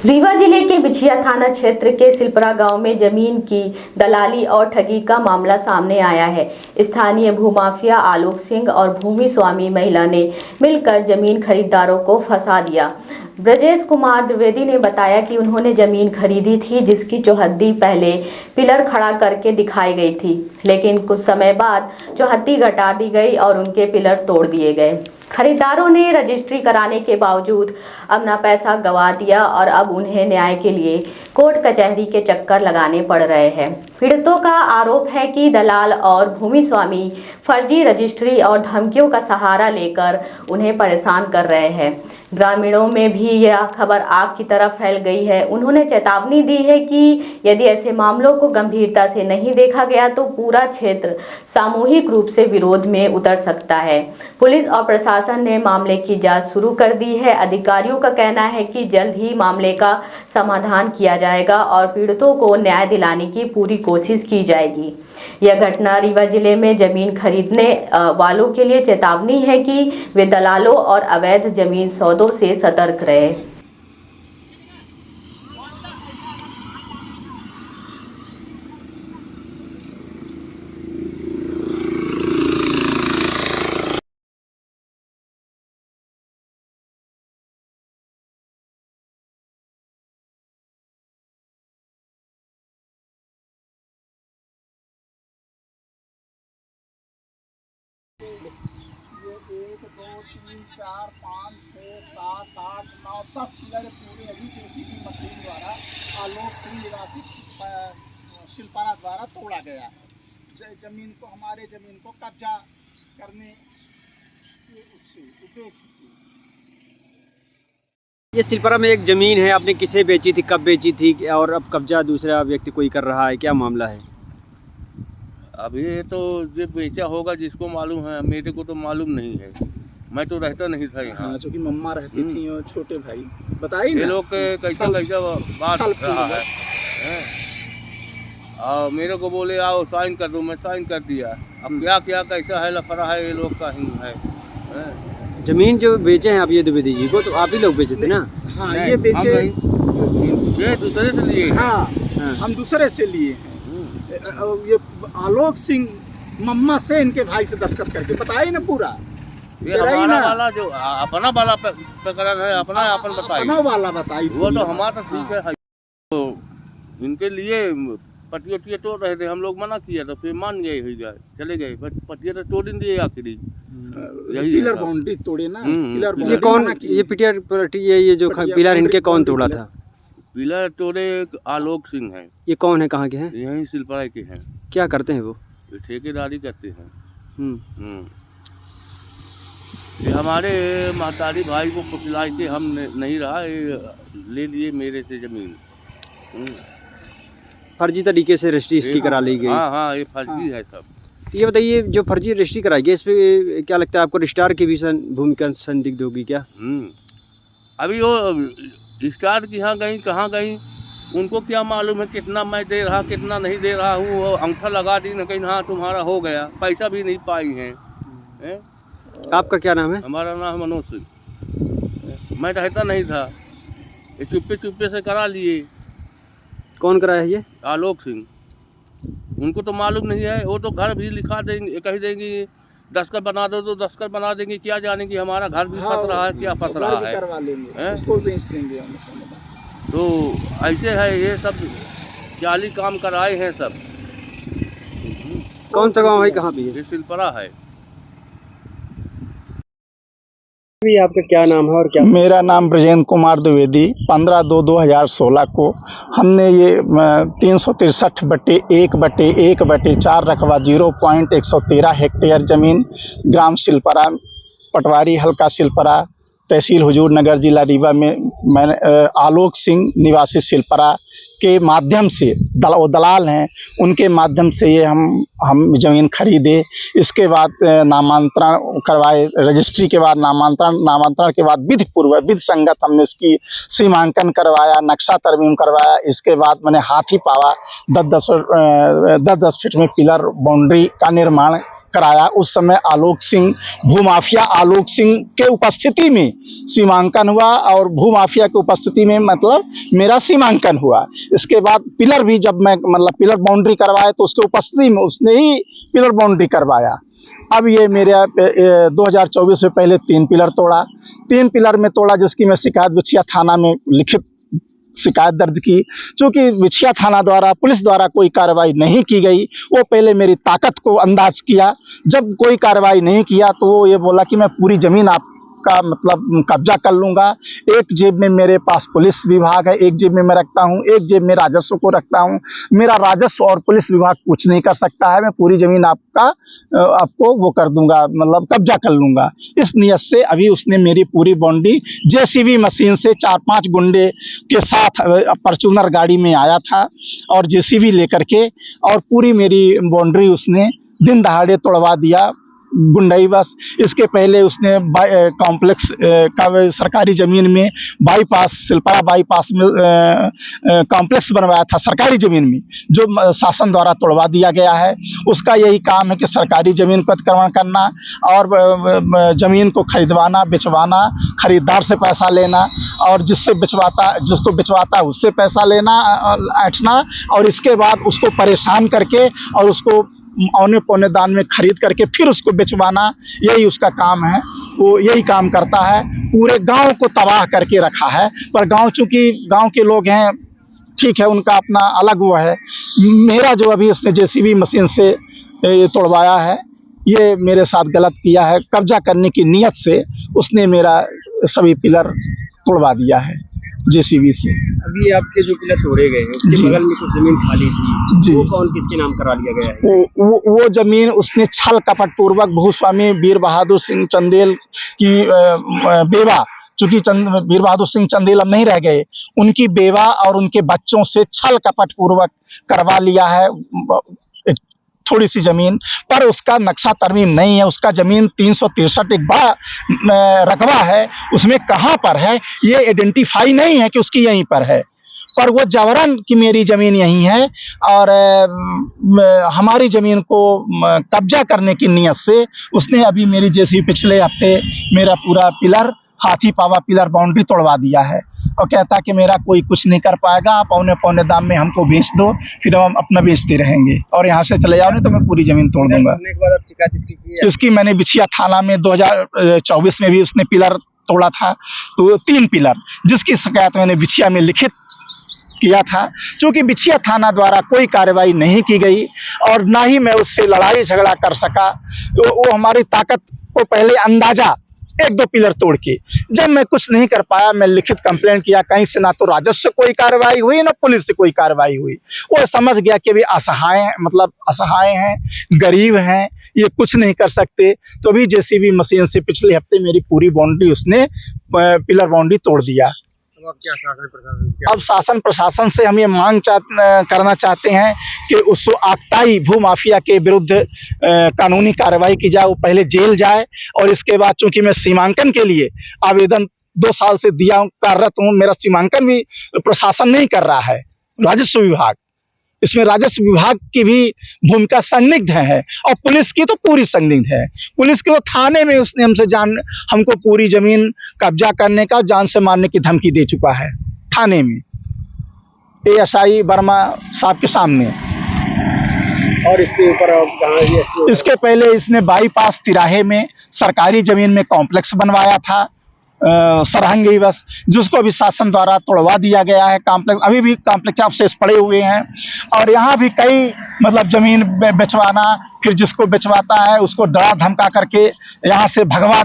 रीवा जिले के बिछिया थाना क्षेत्र के सिलपरा गांव में जमीन की दलाली और ठगी का मामला सामने आया है। स्थानीय भूमाफिया आलोक सिंह और भूमि स्वामी महिला ने मिलकर जमीन खरीदारों को फंसा दिया। ब्रजेश कुमार द्विवेदी ने बताया कि उन्होंने जमीन खरीदी थी जिसकी चौहद्दी पहले पिलर खड़ा करके दिखाई गई थी, लेकिन कुछ समय बाद चौहद्दी घटा दी गई और उनके पिलर तोड़ दिए गए। खरीदारों ने रजिस्ट्री कराने के बावजूद अपना पैसा गंवा दिया और अब उन्हें न्याय के लिए कोर्ट कचहरी के चक्कर लगाने पड़ रहे हैं। पीड़ितों का आरोप है कि दलाल और भूमि स्वामी फर्जी रजिस्ट्री और धमकियों का सहारा लेकर उन्हें परेशान कर रहे हैं। ग्रामीणों में भी यह खबर आग की तरह फैल गई है। उन्होंने चेतावनी दी है कि यदि ऐसे मामलों को गंभीरता से नहीं देखा गया तो पूरा क्षेत्र सामूहिक रूप से विरोध में उतर सकता है। पुलिस और प्रशासन ने मामले की जांच शुरू कर दी है। अधिकारियों का कहना है कि जल्द ही मामले का समाधान किया जाएगा और पीड़ितों को न्याय दिलाने की पूरी कोशिश की जाएगी। यह घटना रीवा जिले में जमीन खरीदने वालों के लिए चेतावनी है कि वे दलालों और अवैध जमीन सौदों से सतर्क रहे। ये 1 2 3 4 5 6 7 8 9 10 पिलर पूरे अभी जेसीबी मशीन द्वारा आलोक सिंह निवासी शिल्पारा द्वारा तोड़ा गया है। जमीन को हमारे जमीन को कब्जा करने के उससे उद्देश्य से। ये सिलपरा में एक ज़मीन है, आपने किसे बेची थी, कब बेची थी और अब कब्जा दूसरा व्यक्ति कोई कर रहा है, क्या मामला है? अभी तो जो बेचा होगा जिसको मालूम है, मेरे को तो मालूम नहीं है। मैं तो रहता नहीं था यहाँ। हाँ, चूँकि मम्मा रहती थी और छोटे भाई बताइए ये लोग कैसा बात रहा है। और मेरे को बोले आओ साइन कर दो, मैं साइन कर दिया। अब क्या क्या कैसा है लफड़ा है ये लोग का ही है। ज़मीन जो बेचे हैं आप ये द्विवेदी जी को, तो आप ही लोग बेचे थे ना? हाँ, ये बेचे ये दूसरे से लिए। हाँ, हम दूसरे से लिए हैं। ये आलोक सिंह मम्मा से इनके भाई से दस्तखत करके बताइए ना पूरा। ये हमारा वाला जो अपना वाला प्रकरण है, अपना अपन बताइए। अपना वाला बताइए। वो तो हमारा ठीक है। तो इनके लिए पटिया तोड़ रहे थे, हम लोग मना किया तो फिर मान गए, हो गए चले गए। पटिया तो तोड़ दिए आखिरी। पिलर बाउंड्री तोड़े ना। पिलर ये कौन, ये पिटिया ये जो पिलर इनके कौन तोड़ा था? पिलर तोड़े आलोक सिंह हैं। ये कौन है, कहाँ के हैं? यहीं सिलपरा के हैं। क्या करते हैं वो? ये ठेकेदारी करते हैं। ये हमारे महतारी भाई को पिलाई के हम नहीं रहा, ये ले लिए मेरे से जमीन। फर्जी तरीके से रजिस्ट्री करा ली गई। हाँ, ये फर्जी है सब। ये बताइए, जो फर्जी रजिस्ट्री कराई गई, इस पे क्या लगता है आपको? रजिस्ट्रार की भी भूमिका संदिग्ध होगी क्या? अभी वो स्टार की यहाँ गई, कहाँ गई, उनको क्या मालूम है कितना मैं दे रहा कितना नहीं दे रहा हूँ। वो अंगूठा लगा दी न कहीं, हाँ तुम्हारा हो गया, पैसा भी नहीं पाई हैं। आपका क्या नाम है? हमारा नाम मनोज सिंह। मैं रहता नहीं था, ये चुप्पे से करा लिए। कौन कराया है ये? आलोक सिंह। उनको तो मालूम नहीं है, वो तो घर भी लिखा देंगे, कह देंगी दस्तखत बना दो तो दस्तखत बना देंगे। क्या जाने कि हमारा घर भी फंस रहा है, क्या फंस रहा है। करवा लेंगे, उसको बेच देंगे। तो ऐसे है, ये सब जाली काम कराए हैं सब। कौन सा गांव है, कहाँ पे? ये सिलपरा है। आपका क्या नाम है और क्या? मेरा नाम ब्रजेश कुमार द्विवेदी। 15/2/2016 को हमने ये 363/1/1/4 रकबा 0.113 हेक्टेयर जमीन ग्राम सिलपरा, पटवारी हल्का सिलपरा, तहसील हुजूर नगर, जिला रीवा में मैंने आलोक सिंह निवासी सिलपरा के माध्यम से, दलाल हैं, उनके माध्यम से ये हम ज़मीन खरीदे। इसके बाद नामांतरण करवाए, रजिस्ट्री के बाद नामांतरण के बाद विधि संगत हमने इसकी सीमांकन करवाया, नक्शा तरमीम करवाया। इसके बाद मैंने हाथी पावा 10-10 फीट में पिलर बाउंड्री का निर्माण कराया उस समय आलोक सिंह, भूमाफिया आलोक सिंह के उपस्थिति में सीमांकन हुआ और भूमाफिया की उपस्थिति में मतलब मेरा सीमांकन हुआ। इसके बाद पिलर भी जब मैं मतलब पिलर बाउंड्री करवाया तो उसके उपस्थिति में उसने ही पिलर बाउंड्री करवाया। अब ये मेरे 2024 में पहले 3 पिलर तोड़ा, 3 पिलर में तोड़ा जिसकी मैं शिकायत बिछिया थाना में लिखित शिकायत दर्ज की। चूंकि बिछिया थाना द्वारा पुलिस द्वारा कोई कार्रवाई नहीं की गई, वो पहले मेरी ताकत को अंदाज किया। जब कोई कार्रवाई नहीं किया तो वो ये बोला कि मैं पूरी जमीन आपका मतलब कब्जा कर लूंगा। एक जेब में मेरे पास पुलिस विभाग है, एक जेब में मैं रखता हूँ, एक जेब में राजस्व को रखता हूँ। मेरा राजस्व और पुलिस विभाग कुछ नहीं कर सकता है। मैं पूरी जमीन आपको वो कर दूंगा, मतलब कब्जा कर लूंगा। इस नियत से अभी उसने मेरी पूरी बाउंड्री जेसीबी मशीन से 4-5 गुंडे के साथ फॉर्च्यूनर गाड़ी में आया था और जेसीबी लेकर के और पूरी मेरी बाउंड्री उसने दिन दहाड़े तोड़वा दिया गुंडाई बस। इसके पहले उसने कॉम्प्लेक्स का सरकारी जमीन में बाईपास सिलपरा बाईपास में कॉम्प्लेक्स बनवाया था सरकारी जमीन में, जो शासन द्वारा तोड़वा दिया गया है। उसका यही काम है कि सरकारी जमीन को अतिक्रमण करना और जमीन को खरीदवाना, बेचवाना, खरीदार से पैसा लेना और जिसको बिचवाता उससे पैसा लेना, ऐंठना और इसके बाद उसको परेशान करके और उसको औने पौने दान में खरीद करके फिर उसको बेचवाना, यही उसका काम है। वो यही काम करता है, पूरे गांव को तबाह करके रखा है। पर गांव चूंकि गांव के लोग हैं, ठीक है, उनका अपना अलग वो है। मेरा जो अभी उसने जेसीबी मशीन से ये तोड़वाया है, ये मेरे साथ गलत किया है। कब्जा करने की नीयत से उसने मेरा सभी पिलर तोड़वा दिया है जेसीबी से। अभी आपके जो पिलर तोड़े गए हैं उसके बगल में कुछ जमीन खाली थी जी। वो कौन किसके नाम करा लिया गया है? वो जमीन उसने छल कपट पूर्वक भूस्वामी वीर बहादुर सिंह चंदेल की बेवा, चूंकि वीर बहादुर सिंह चंदेल अब नहीं रह गए, उनकी बेवा और उनके बच्चों से छल कपट पूर्वक करवा लिया है थोड़ी सी जमीन। पर उसका नक्शा तरमीम नहीं है। उसका जमीन 363 एक बड़ा रकबा है, उसमें कहाँ पर है ये आइडेंटिफाई नहीं है कि उसकी यहीं पर है। पर वो जबरन कि मेरी ज़मीन यहीं है और हमारी ज़मीन को कब्जा करने की नीयत से उसने अभी मेरी जैसी पिछले हफ्ते मेरा पूरा पिलर, हाथी पावा पिलर बाउंड्री तोड़वा दिया है और कहता कि मेरा कोई कुछ नहीं कर पाएगा, आप पौने पौने दाम में हमको बेच दो, फिर हम अपना बेचते रहेंगे और यहाँ से चले जाओ नहीं तो मैं पूरी ज़मीन तोड़ दूंगा। इसकी मैंने बिछिया थाना में 2024 में भी उसने पिलर तोड़ा था, तो 3 पिलर जिसकी शिकायत मैंने बिछिया में लिखित किया था। चूंकि बिछिया थाना द्वारा कोई कार्रवाई नहीं की गई और ना ही मैं उससे लड़ाई झगड़ा कर सका, वो हमारी ताकत को पहले अंदाजा 1-2 पिलर तोड़ के, जब मैं कुछ नहीं कर पाया मैं लिखित कंप्लेंट किया। कहीं से ना तो राजस्व से कोई कार्रवाई हुई ना पुलिस से कोई कार्रवाई हुई। वो समझ गया कि भी असहाय हैं, गरीब हैं, ये कुछ नहीं कर सकते। तो अभी जेसीबी मशीन से पिछले हफ्ते मेरी पूरी बाउंड्री उसने पिलर बाउंड्री तोड़ दिया। अब शासन प्रशासन से हम ये मांग करना चाहते हैं कि उस आक्ताई भूमाफिया के विरुद्ध कानूनी कार्रवाई की जाए, वो पहले जेल जाए और इसके बाद चूंकि मैं सीमांकन के लिए आवेदन 2 साल से दिया कार्यरत हूँ, मेरा सीमांकन भी प्रशासन नहीं कर रहा है, राजस्व विभाग। इसमें राजस्व विभाग की भी भूमिका संदिग्ध है और पुलिस की तो पूरी संदिग्ध है। पुलिस के तो थाने में उसने हमको पूरी जमीन कब्जा करने का, जान से मारने की धमकी दे चुका है थाने में, ASI वर्मा साहब के सामने। और इसके ऊपर इसके पहले इसने बाईपास तिराहे में सरकारी जमीन में कॉम्प्लेक्स बनवाया था सरहंगी बस, जिसको अभी शासन द्वारा तोड़वा दिया गया है। कॉम्प्लेक्स अभी भी कॉम्प्लेक्स अवशेष पड़े हुए हैं और यहाँ भी कई मतलब जमीन बेचवाना, फिर जिसको बेचवाता है उसको डरा धमका करके यहाँ से भगा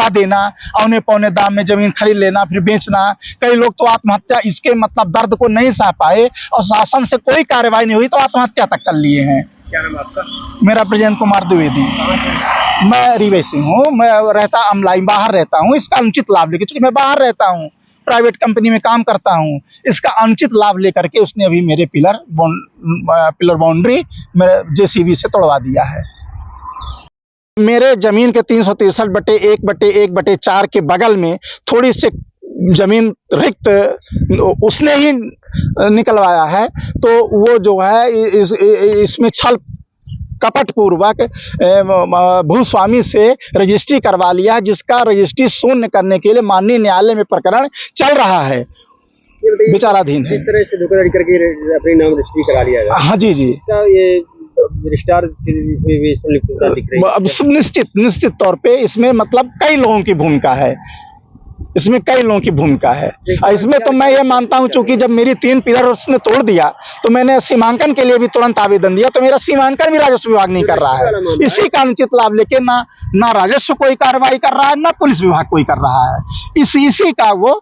देना, औने पौने दाम में जमीन खरीद लेना, फिर बेचना। कई लोग तो आत्महत्या इसके मतलब दर्द को नहीं सह पाए और शासन से कोई कार्रवाई नहीं हुई तो आत्महत्या तक कर लिए हैं। क्या नाम आपका? मेरा ब्रजेंद्र कुमार द्विवेदी। मैं रीवे से हूँ, मैं रहता अमलाई, बाहर रहता हूँ। इसका अनुचित लाभ लेके, चूंकि मैं बाहर रहता हूँ, प्राइवेट कंपनी में काम करता हूँ, इसका अनुचित लाभ लेकर के उसने अभी मेरे पिलर बाउंड्री मेरे जेसीबी से तोड़वा दिया है। मेरे जमीन के 363/1/1/4 के बगल में थोड़ी सी जमीन रिक्त उसने ही निकलवाया है, तो वो जो है इसमें छल कपटपूर्वक भूस्वामी से रजिस्ट्री करवा लिया है, जिसका रजिस्ट्री शून्य करने के लिए माननीय न्यायालय में प्रकरण चल रहा है, विचाराधीन है। इस तरह से धोखाधड़ी करके अपने नाम रजिस्ट्री करा लिया है। हाँ जी जी, इसका ये रजिस्ट्रार की भी संलिप्तता दिख रही है। अब निश्चित तौर पे इसमें मतलब कई लोगों की भूमिका है, इसमें कई लोगों की भूमिका है। इसमें तो मैं ये मानता हूं, चूंकि जब मेरी 3 पिलर उसने तोड़ दिया तो मैंने सीमांकन के लिए भी तुरंत आवेदन दिया, तो मेरा सीमांकन भी राजस्व विभाग नहीं कर रहा है। इसी का अनुचित लाभ लेके ना राजस्व कोई कार्रवाई कर रहा है, ना पुलिस विभाग कोई कर रहा है। इसी का वो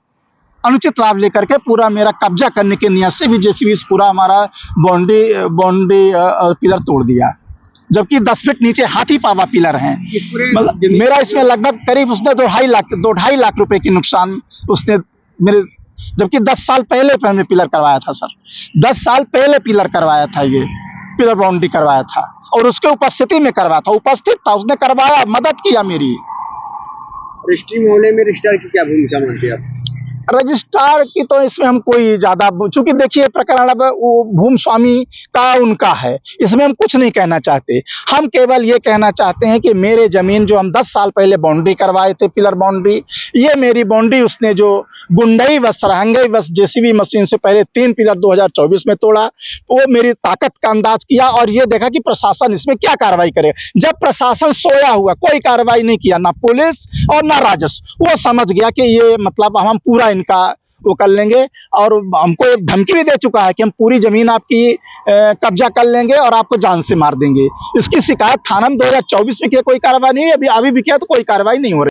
अनुचित लाभ लेकर के पूरा मेरा कब्जा करने के नियत से भी जेसीबी पूरा हमारा बाउंड्री पिलर तोड़ दिया, जबकि 10 फीट नीचे हाथी पावा पिलर हैं। मतलब मेरा इसमें लगभग करीब उसने 2.5 लाख रुपए की नुकसान उसने मेरे, जबकि 10 साल पहले मैंने पिलर करवाया था सर, 10 साल पहले पिलर करवाया था, ये पिलर बाउंड्री करवाया था और उसके उपस्थिति में करवाया था, उपस्थित था, उसने करवाया, मदद किया मेरी। रजिस्ट्री मामले में रजिस्ट्रार की क्या भूमिका मानते हैं आप? रजिस्ट्रार की तो इसमें हम कोई ज्यादा, चूंकि देखिए प्रकरण अब वो भूमि स्वामी का उनका है, इसमें हम कुछ नहीं कहना चाहते। हम केवल ये कहना चाहते हैं कि मेरे जमीन जो हम 10 साल पहले बाउंड्री करवाए थे, पिलर बाउंड्री, ये मेरी बाउंड्री उसने जो गुंडई व सरहंगई व जेसीबी मशीन से पहले 3 पिलर 2024 में तोड़ा, तो वो मेरी ताकत का अंदाज किया और ये देखा कि प्रशासन इसमें क्या कार्रवाई करे। जब प्रशासन सोया हुआ, कोई कार्रवाई नहीं किया, ना पुलिस और ना राजस्व, वो समझ गया कि ये मतलब हम पूरा इनका वो कर लेंगे, और हमको एक धमकी भी दे चुका है कि हम पूरी जमीन आपकी कब्जा कर लेंगे और आपको जान से मार देंगे। इसकी शिकायत थाना में 2024 में किया, कोई कार्रवाई नहीं है, अभी भी किया तो कोई कार्रवाई नहीं हो रही।